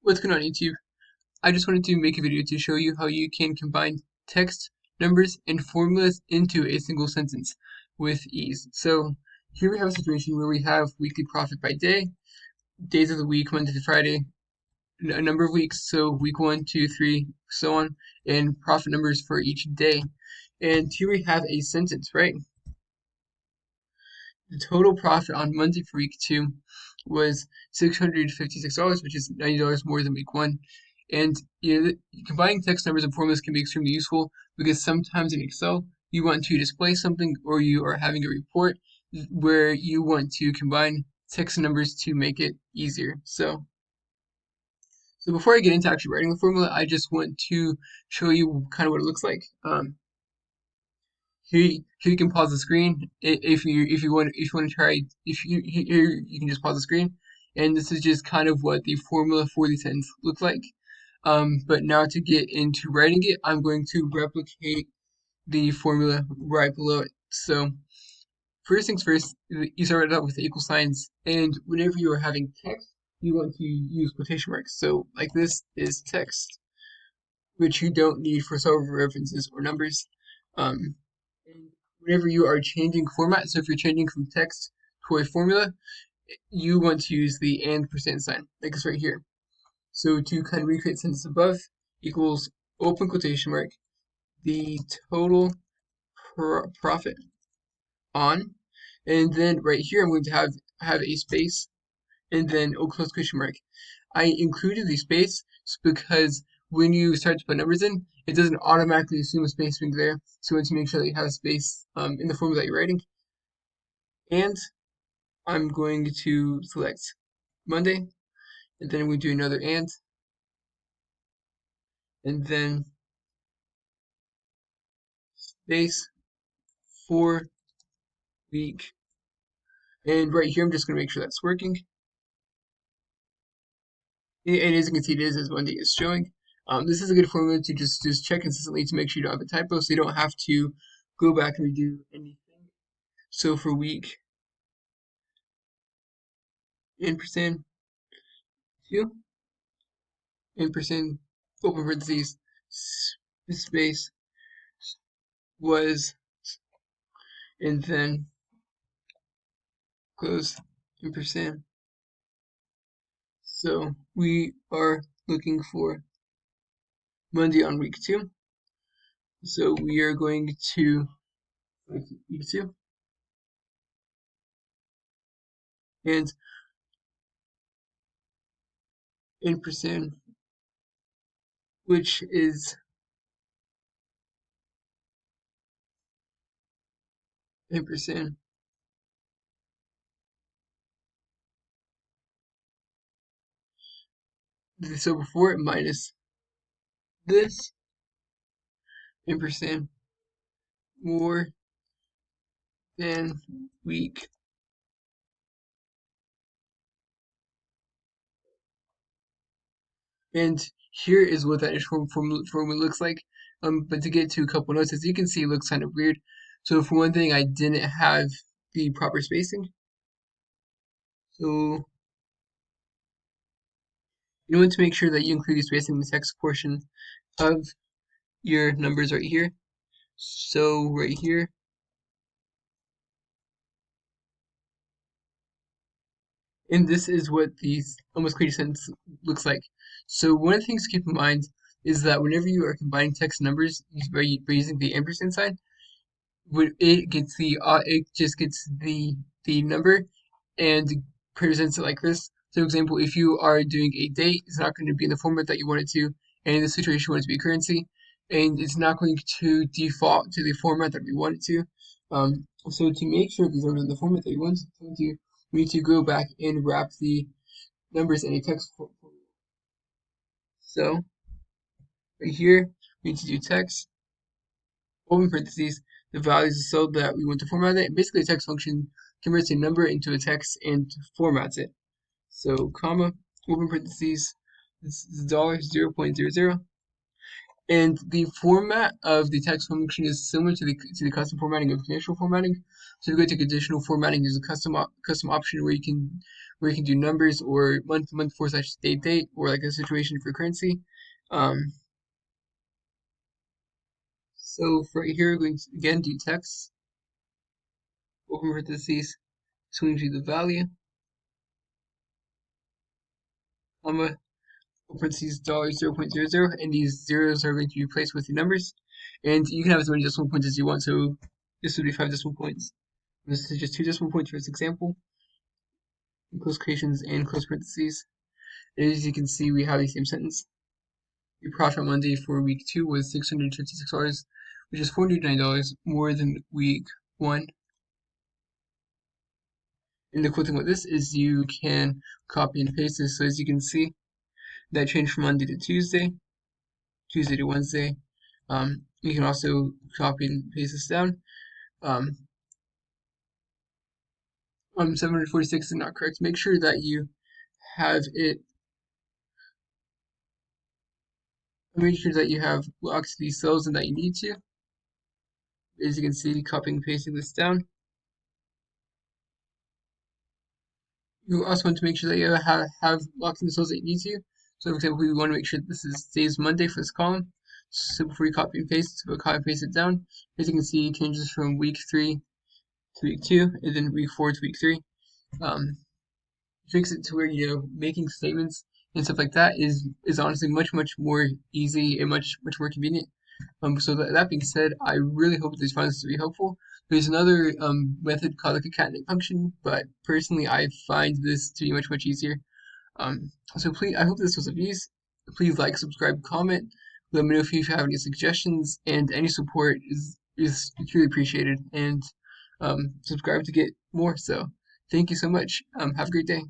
What's going on YouTube? I just wanted to make a video to show you how you can combine text, numbers, and formulas into a single sentence with ease. So here we have a situation where we have weekly profit by day, days of the week, Monday to Friday, a number of weeks, so week 1, 2, 3, so on, and profit numbers for each day. And here we have a sentence, right? The total profit on Monday for week 2 was $656, which is $90 more than week 1. And combining text numbers and formulas can be extremely useful because sometimes in Excel you want to display something or you are having a report where you want to combine text and numbers to make it easier. So before I get into actually writing the formula, I just want to show you kind of what it looks like. Here you can pause the screen if you want to try. Here you can just pause the screen, and this is just kind of what the formula for the sentence looks like. But now to get into writing it, I'm going to replicate the formula right below it. So first things first, you start it out with the equal signs, and whenever you are having text, you want to use quotation marks. So like this is text, which you don't need for several references or numbers. And whenever you are changing format, so if you're changing from text to a formula, you want to use the and percent sign, like this right here. So to kind of recreate sentence above equals open quotation mark, the total profit on, and then right here I'm going to have a space, and then close quotation mark. I included the space because when you start to put numbers in, it doesn't automatically assume a space being there. So you want to make sure that you have space in the formula that you're writing. And I'm going to select Monday, and then I'm going to do another and then space for week. And right here, I'm just going to make sure that's working. And as you can see, it is as Monday is showing. This is a good formula to just check consistently to make sure you don't have a typo, so you don't have to go back and redo anything. So for week, %2, %, open parentheses, space, was, and then close, %. So we are looking for Monday on week 2. So we are going to week 2. And in %, which is in %. So before it minus this in % more than week. And here is what that formula looks like. But to get to a couple notes, as you can see, it looks kind of weird. So for one thing, I didn't have the proper spacing. So you want to make sure that you include the spacing in the text portion of your numbers right here. So right here, and this is what the almost complete sentence looks like. So one of the things to keep in mind is that whenever you are combining text and numbers by using the ampersand sign, it just gets the number and presents it like this. So, for example, if you are doing a date, it's not going to be in the format that you want it to, and in this situation, you want it to be currency, and it's not going to default to the format that we want it to. So to make sure these are in the format that you want it to, we need to go back and wrap the numbers in a text format. So right here, we need to do text, open parentheses, the values so that we want to format it. And basically, a text function converts a number into a text and formats it. So comma, open parentheses, this is $0.00, And the format of the text function is similar to the custom formatting of conditional formatting. So if you go to conditional formatting, there's a custom option where you can do numbers or month / date or like a situation for currency. Um, so for right here, we're going to again do text, open parentheses, swing to the value, comma, parentheses $0.00, and these zeros are going to be replaced with the numbers. And you can have as many decimal points as you want. So this would be 5 decimal points. This is just 2 decimal points for this example. Close quotations and close parentheses. And as you can see, we have the same sentence. The profit on Monday for week 2 was $656, which is $409 more than week 1. And the cool thing with this is you can copy and paste this. So as you can see, that changed from Monday to Tuesday, Tuesday to Wednesday. You can also copy and paste this down. 746 is not correct. Make sure that you have it. Make sure that you have locked these cells and that you need to. As you can see, copying and pasting this down. You also want to make sure that you have locked in the cells that you need to. So for example, we want to make sure that this is today's Monday for this column. So before you copy and paste, so we'll copy and paste it down. As you can see, it changes from week 3 to week 2, and then week 4 to week 3. Makes it to where making statements and stuff like that is honestly much more easy and much more convenient. So that being said, I really hope this finds this to be helpful. There's another method called like a catnip function, but personally I find this to be much easier. So please, I hope this was of use. Please like, subscribe, comment. Let me know if you have any suggestions, and any support is truly appreciated. And subscribe to get more. So thank you so much. Have a great day.